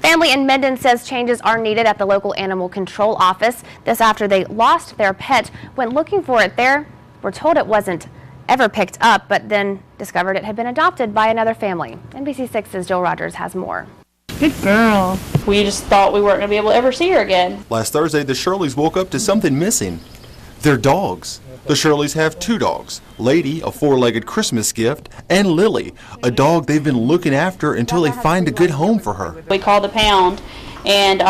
family in Minden says changes are needed at the local animal control office. This after they lost their pet. When looking for it there, we're told it wasn't ever picked up, but then discovered it had been adopted by another family. NBC6's Joel Rodgers has more. Good girl. We just thought we weren't going to be able to ever see her again. Last Thursday, the Shirleys woke up to something missing. Their dogs. The Shirleys have two dogs, Lady, a four-legged Christmas gift, and Lily, a dog they've been looking after until they find a good home for her. We called the pound, and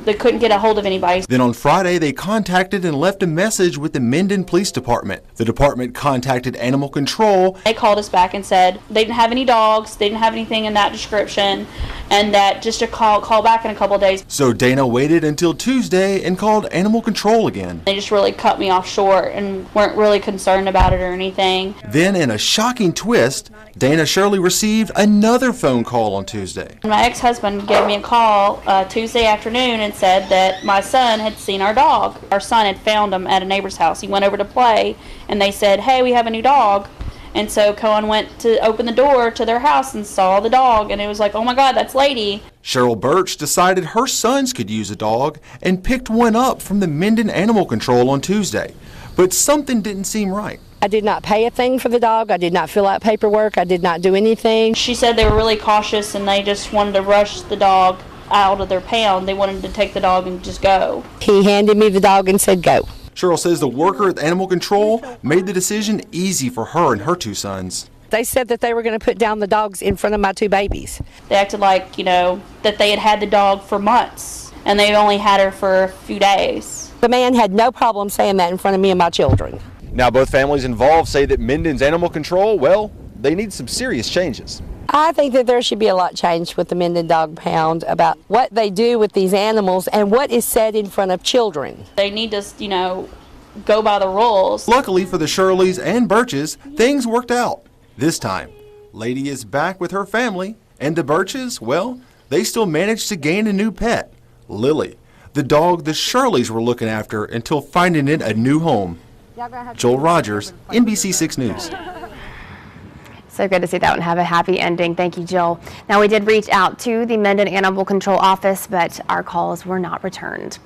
they couldn't get a hold of anybody. Then on Friday, they contacted and left a message with the Minden Police Department. The department contacted Animal Control. They called us back and said they didn't have any dogs, they didn't have anything in that description, and that just to call back in a couple of days. So Dana waited until Tuesday and called Animal Control again. They just really cut me off short and weren't really concerned about it or anything. Then, in a shocking twist, Dana Shirley received another phone call on Tuesday. My ex-husband gave me a call Tuesday afternoon and said that my son had seen our dog. Our son had found him at a neighbor's house. He went over to play, and they said, "Hey, we have a new dog." And so Cohen went to open the door to their house and saw the dog, and it was like, oh my God, that's Lady. Cheryl Birch decided her sons could use a dog and picked one up from the Minden Animal Control on Tuesday. But something didn't seem right. I did not pay a thing for the dog. I did not fill out paperwork. I did not do anything. She said they were really cautious and they just wanted to rush the dog out of their pound. They wanted to take the dog and just go. He handed me the dog and said, go. Cheryl says the worker at Animal Control made the decision easy for her and her two sons. They said that they were going to put down the dogs in front of my two babies. They acted like, that they had the dog for months and they only had her for a few days. The man had no problem saying that in front of me and my children. Now both families involved say that Minden's Animal Control, well, they need some serious changes. I think that there should be a lot changed with the Minden Dog Pound about what they do with these animals and what is said in front of children. They need to, go by the rules. Luckily for the Shirleys and Birches, things worked out. This time, Lady is back with her family, and the Birches, well, they still managed to gain a new pet, Lily, the dog the Shirleys were looking after until finding it a new home. Joel Rodgers, NBC6 News. So good to see that one have a happy ending. Thank you, Jill. Now, we did reach out to the Minden Animal Control office, but our calls were not returned.